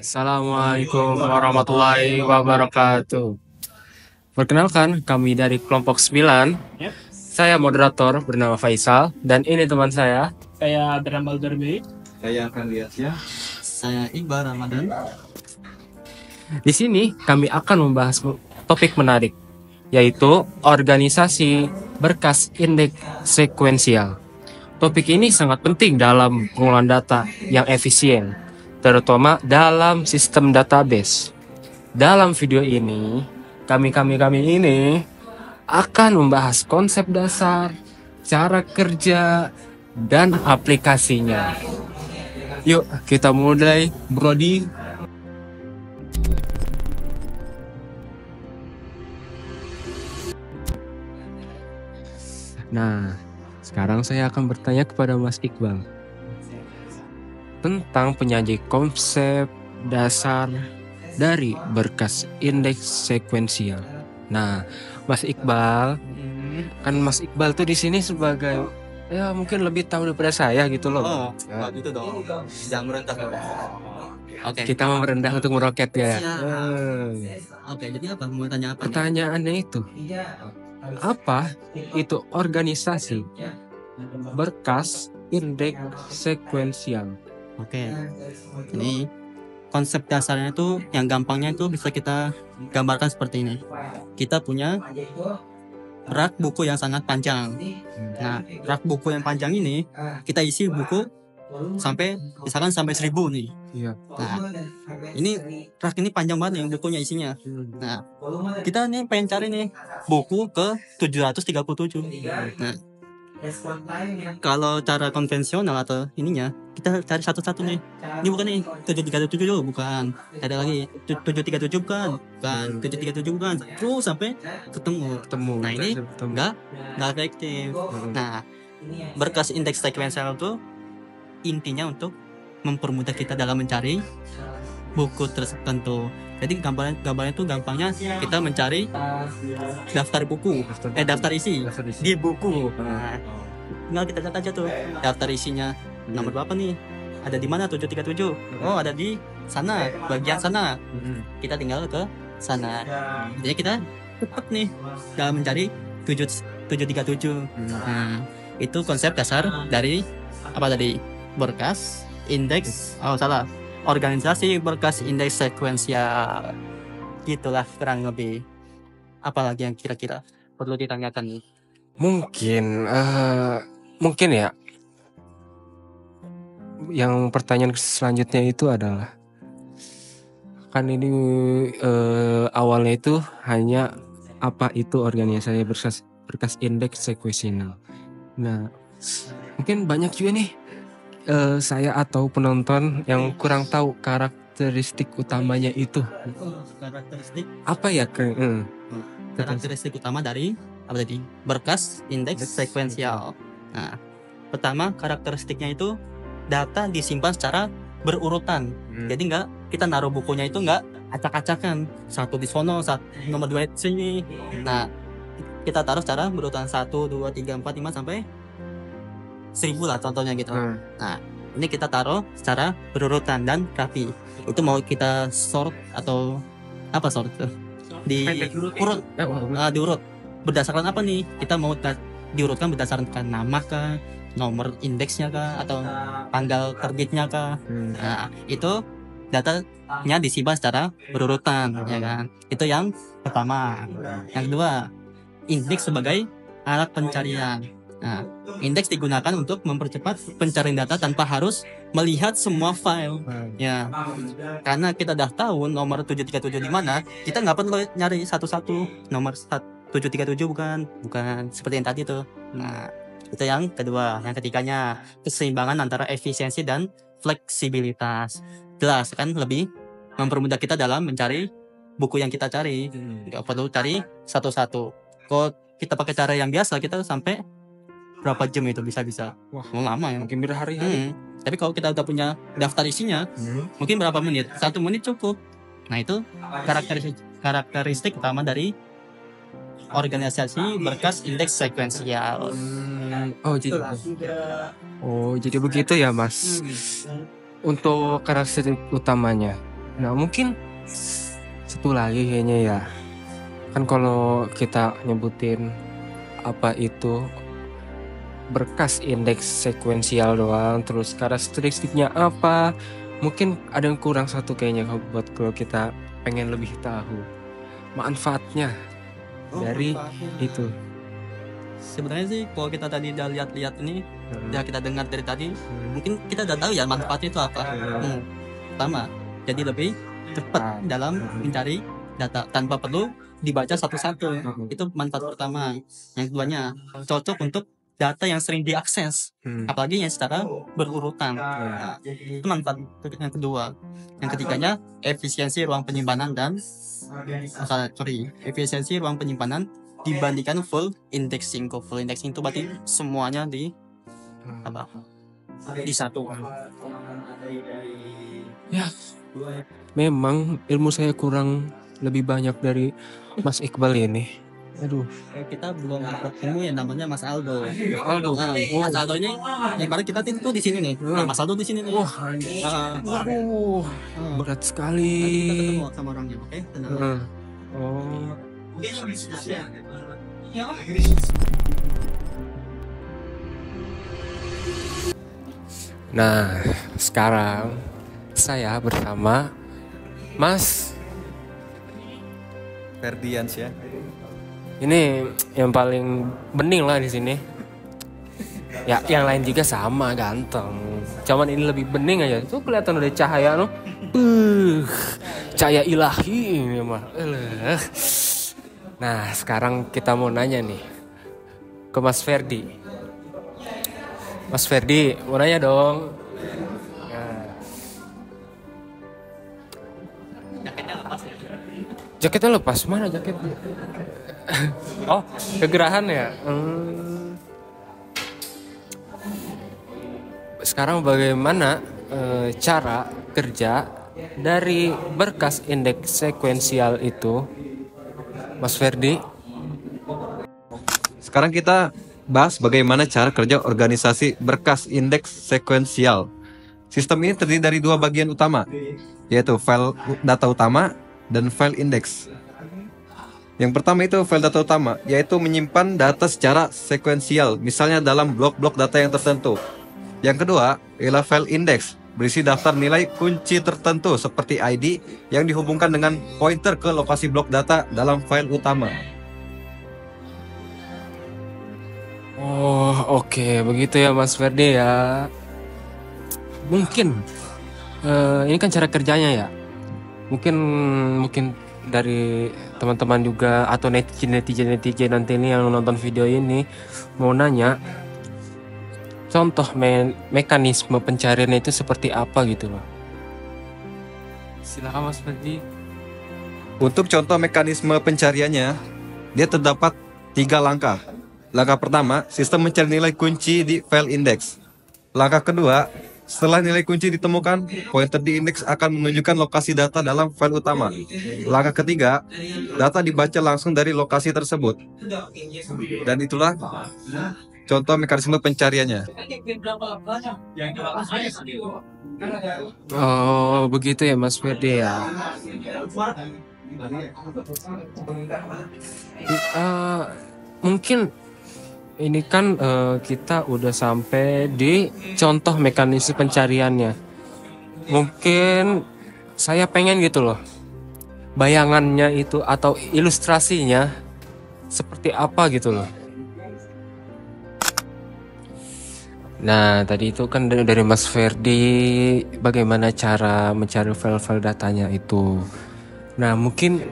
Assalamualaikum warahmatullahi wabarakatuh. Perkenalkan, kami dari kelompok 9. Saya moderator bernama Faisal dan ini teman saya. Saya Beramal Darbi. Saya akan lihat ya. Saya Iqbal Ramadan. Di sini kami akan membahas topik menarik, yaitu organisasi berkas indeks sekuensial. Topik ini sangat penting dalam pengolahan data yang efisien, terutama dalam sistem database. Dalam video ini, kami ini akan membahas konsep dasar, cara kerja, dan aplikasinya. Yuk, kita mulai, Brody. Nah, sekarang saya akan bertanya kepada Mas Iqbal tentang penyaji konsep dasar dari berkas indeks sekuensial. Nah, Mas Iqbal, kan Mas Iqbal tuh di sini sebagai ya mungkin lebih tahu daripada saya gitu loh. Oh, gitu dong. Jangan merendah. Oke. Kita mau merendah untuk meroket ya. Oke, jadi apa? Mau tanya apa? Pertanyaannya itu, apa itu organisasi berkas indeks sekuensial? Oke. Ini konsep dasarnya itu yang gampangnya itu bisa kita gambarkan seperti ini. Kita punya rak buku yang sangat panjang. Nah, rak buku yang panjang ini kita isi buku sampai misalkan sampai 1000 nih. Iya. Nah, ini rak ini panjang banget yang bukunya isinya. Nah, kita nih pengen cari nih buku ke 737. Nah, kalau cara konvensional atau ininya kita cari satu-satu nih. Ini bukan nih 737 dulu, bukan. Ada lagi 737 bukan. Bukan 737 bukan. Terus sampai ketemu. Nah, ini enggak efektif. Nah, berkas indeks sekuensial itu intinya untuk mempermudah kita dalam mencari buku tertentu. Jadi gambarnya itu gampangnya kita mencari daftar buku, daftar isi di buku. Nah, tinggal kita lihat aja tuh daftar isinya nomor berapa nih, ada di mana 737. Oh, ada di sana, bagian sana. Kita tinggal ke sana. Jadi kita cepat nih dalam mencari 737. Nah, itu konsep dasar dari apa tadi? Berkas indeks organisasi berkas indeks sekuensial. Gitulah kurang lebih. Apalagi yang kira-kira perlu ditanyakan nih? Mungkin ya. Yang pertanyaan selanjutnya itu adalah, kan ini awalnya itu hanya apa itu organisasi berkas indeks sekuensial. Nah, mungkin banyak juga nih saya atau penonton yang kurang tahu karakteristik utamanya itu. Karakteristik Apa ya? Karakteristik utama dari apa tadi? Berkas indeks sekuensial. Nah, pertama karakteristiknya itu data disimpan secara berurutan. Jadi kita naruh bukunya itu acak-acakan. Satu di sono, nomor 2 di sini. Nah, kita taruh secara berurutan 1, 2, 3, 4, 5 sampai 1000 lah contohnya gitu. Nah, ini kita taruh secara berurutan dan rapi. Itu mau kita sort atau apa sort itu? Diurut. Diurut. Berdasarkan apa nih? Kita mau diurutkan berdasarkan nama kah, nomor indeksnya kah, atau tanggal terbitnya kah? Nah, itu datanya disimpan secara berurutan, ya kan? Itu yang pertama. Yang kedua, indeks sebagai alat pencarian. Nah, indeks digunakan untuk mempercepat pencarian data tanpa harus melihat semua file. Ya, karena kita udah tahu nomor 737 di mana, kita nggak perlu nyari satu-satu nomor 737 bukan seperti yang tadi tuh. Nah, itu yang kedua. Yang ketiganya, keseimbangan antara efisiensi dan fleksibilitas. Jelas kan, lebih mempermudah kita dalam mencari buku yang kita cari. Nggak perlu cari satu-satu. Kalau kita pakai cara yang biasa, kita sampai berapa jam itu bisa. Wah, lama ya. Mungkin berhari-hari. Tapi kalau kita udah punya daftar isinya, mungkin berapa menit? 1 menit cukup. Nah, itu karakteristik utama dari organisasi berkas indeks sekuensial. Jadi begitu ya, Mas. Untuk karakteristik utamanya. Nah mungkin satu lagi kayaknya ya, kan kalau kita nyebutin apa itu berkas indeks sekuensial doang, terus karakteristiknya apa, mungkin ada yang kurang satu kayaknya buat kalau kita pengen lebih tahu manfaatnya dari itu. Sebenarnya sih kalau kita tadi udah lihat-lihat ini, Hmm. ya kita dengar dari tadi, mungkin kita udah tahu ya manfaatnya itu apa. Pertama, jadi lebih cepat dalam mencari data tanpa perlu dibaca satu-satu. Itu manfaat pertama. Yang keduanya, cocok untuk data yang sering diakses, apalagi yang secara berurutan. Nah, itu manfaat yang kedua. Yang ketiganya, efisiensi ruang penyimpanan dan efisiensi ruang penyimpanan dibandingkan full indexing. Full indexing itu berarti semuanya di apa? Di satu. Ya, memang ilmu saya kurang lebih banyak dari Mas Iqbal ini. Aduh. Kita belum ketemu yang namanya Mas Aldo. Aldo. Nah, Mas Aldo ini yang baru kita tuh di sini nih. Nah, Mas Aldo di sini nih. Wah, berat sekali. Kita ketemu sama orangnya, oke? Tenang. Oh. Nah, sekarang saya bersama Mas. Ferdiansyah. Ini yang paling bening lah di sini. Ya, yang lain juga sama ganteng. Cuman ini lebih bening aja. Tuh kelihatan ada cahaya loh. Cahaya ilahi ini mah. Nah, sekarang kita mau nanya nih ke Mas Ferdi. Mas Ferdi, mau nanya dong. Jaketnya lepas, mana jaketnya? Oh, kegerahan ya. Sekarang bagaimana cara kerja dari berkas indeks sekuensial itu, Mas Ferdi? Sekarang kita bahas bagaimana cara kerja organisasi berkas indeks sekuensial. Sistem ini terdiri dari dua bagian utama, yaitu file data utama dan file indeks. Yang pertama itu file data utama, yaitu menyimpan data secara sekuensial, misalnya dalam blok-blok data yang tertentu. Yang kedua ialah file indeks, berisi daftar nilai kunci tertentu seperti ID yang dihubungkan dengan pointer ke lokasi blok data dalam file utama. Oh, oke, begitu ya Mas Ferdi ya. Mungkin ini kan cara kerjanya ya. Mungkin dari teman-teman juga atau netizen nanti ini yang nonton video ini mau nanya contoh mekanisme pencariannya itu seperti apa gitu loh. Silakan Mas Ferdi. Untuk contoh mekanisme pencariannya, dia terdapat 3 langkah. Langkah pertama, sistem mencari nilai kunci di file index. Langkah kedua, setelah nilai kunci ditemukan, pointer di indeks akan menunjukkan lokasi data dalam file utama. Langkah ketiga, data dibaca langsung dari lokasi tersebut. Dan itulah contoh mekanisme pencariannya. Oh, begitu ya Mas Ferdi ya. Mungkin ini kan kita udah sampai di contoh mekanisme pencariannya. Mungkin saya pengen gitu loh, bayangannya itu atau ilustrasinya seperti apa gitu loh. Nah, tadi itu kan dari Mas Ferdi bagaimana cara mencari file-file datanya itu. Nah, mungkin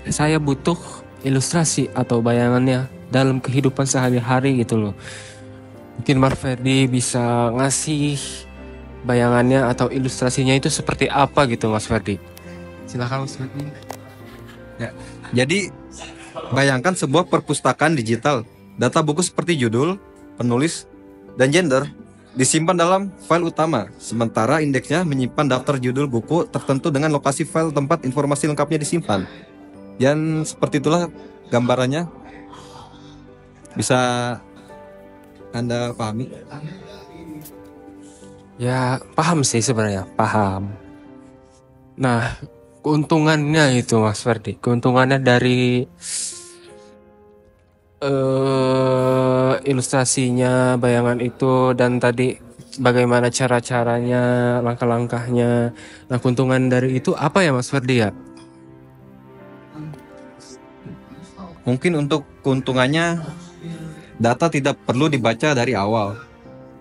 saya butuh ilustrasi atau bayangannya dalam kehidupan sehari-hari gitu loh. Mungkin Mas Ferdi bisa ngasih bayangannya atau ilustrasinya itu seperti apa gitu Mas Ferdi. Silakan Mas Ferdi. Ya, jadi bayangkan sebuah perpustakaan digital. Data buku seperti judul, penulis, dan gender disimpan dalam file utama. Sementara indeksnya menyimpan daftar judul buku tertentu dengan lokasi file tempat informasi lengkapnya disimpan. Dan seperti itulah gambarannya. Bisa Anda pahami? Ya, paham sih sebenarnya, paham. Nah, keuntungannya itu Mas Ferdi, keuntungannya dari ilustrasinya, bayangan itu, dan tadi bagaimana cara-caranya, langkah-langkahnya. Nah, keuntungan dari itu apa ya Mas Ferdi ya? Mungkin untuk keuntungannya, data tidak perlu dibaca dari awal.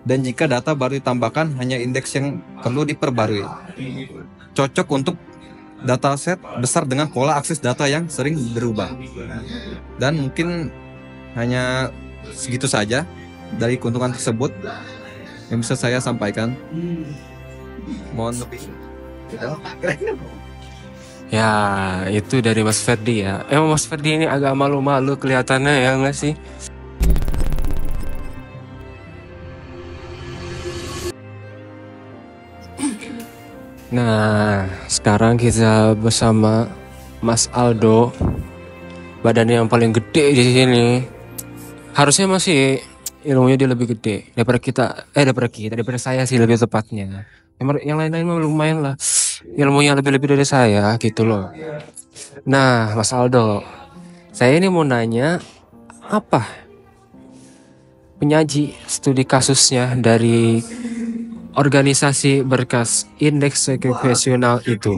Dan jika data baru ditambahkan, hanya indeks yang perlu diperbarui. Cocok untuk dataset besar dengan pola akses data yang sering berubah. Dan mungkin hanya segitu saja dari keuntungan tersebut yang bisa saya sampaikan. Mohon lebih. Ya, itu dari Mas Ferdi ya. Emang Mas Ferdi ini agak malu-malu kelihatannya ya nggak sih? Nah, sekarang kita bersama Mas Aldo, badannya yang paling gede di sini. Harusnya masih ilmunya dia lebih gede daripada saya sih lebih tepatnya. Yang lain-lain mah lumayan lah, ilmunya lebih dari saya gitu loh. Nah, Mas Aldo, saya ini mau nanya, apa penyaji studi kasusnya dari organisasi berkas indeks sekuensial itu?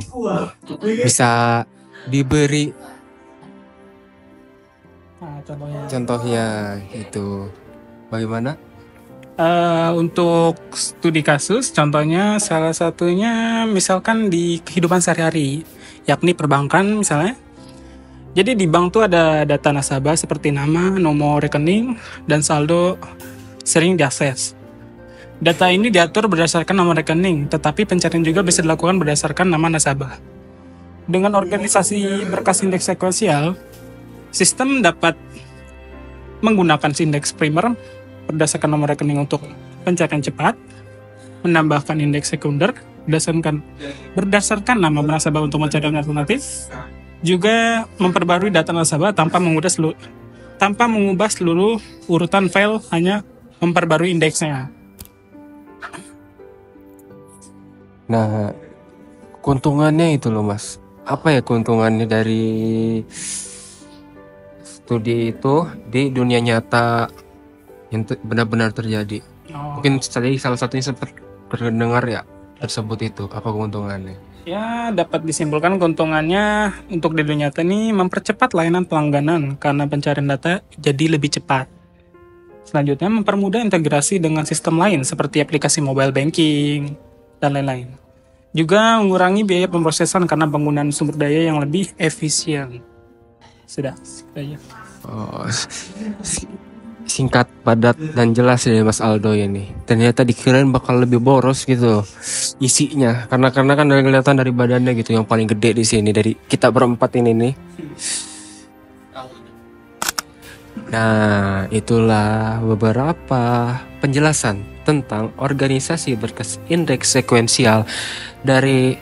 Bisa diberi Nah, contohnya contohnya itu bagaimana? untuk studi kasus, contohnya salah satunya misalkan di kehidupan sehari-hari, yakni perbankan misalnya. Jadi di bank tuh ada data nasabah seperti nama, nomor rekening, dan saldo sering diakses. Data ini diatur berdasarkan nomor rekening, tetapi pencarian juga bisa dilakukan berdasarkan nama nasabah. Dengan organisasi berkas indeks sekuensial, sistem dapat menggunakan indeks primer berdasarkan nomor rekening untuk pencarian cepat, menambahkan indeks sekunder berdasarkan nama nasabah untuk mencari alternatif, juga memperbarui data nasabah tanpa mengubah seluruh urutan file, hanya memperbarui indeksnya. Nah, keuntungannya itu loh Mas. Apa ya keuntungannya dari studi itu di dunia nyata yang benar-benar terjadi? Mungkin tadi salah satunya sempat terdengar ya tersebut itu. Apa keuntungannya? Ya, dapat disimpulkan keuntungannya untuk di dunia nyata ini mempercepat layanan pelangganan karena pencarian data jadi lebih cepat. Selanjutnya, mempermudah integrasi dengan sistem lain seperti aplikasi mobile banking dan lain-lain. Juga mengurangi biaya pemrosesan karena penggunaan sumber daya yang lebih efisien. Sudah, segitu aja. Oh, singkat, padat, dan jelas ya Mas Aldo ini. Ternyata dikirain bakal lebih boros gitu isinya. Karena kan dari kelihatan dari badannya gitu yang paling gede di sini dari kita berempat ini nih. Nah, itulah beberapa penjelasan tentang organisasi berkas indeks sekuensial dari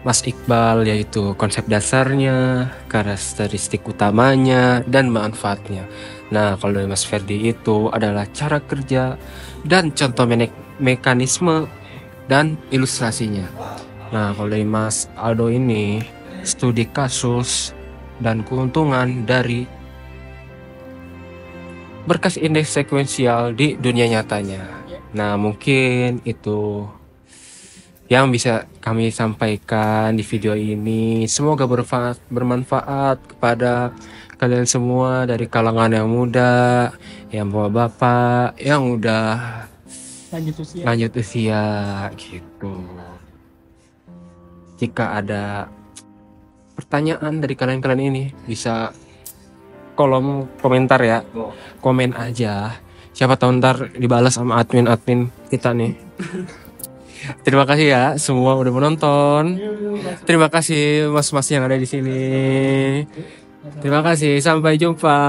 Mas Iqbal, yaitu konsep dasarnya, karakteristik utamanya, dan manfaatnya. Nah, kalau dari Mas Ferdi itu adalah cara kerja dan contoh mekanisme dan ilustrasinya. Nah, kalau dari Mas Aldo ini studi kasus dan keuntungan dari berkas indeks sekuensial di dunia nyatanya. Nah, mungkin itu yang bisa kami sampaikan di video ini. Semoga bermanfaat kepada kalian semua dari kalangan yang muda, yang bapak-bapak, yang udah lanjut usia gitu. Jika ada pertanyaan dari kalian ini, bisa kolom komentar ya, komen aja. Siapa tahu ntar dibalas sama admin kita nih. Terima kasih ya semua udah menonton. Terima kasih mas-mas yang ada di sini. Terima kasih, sampai jumpa.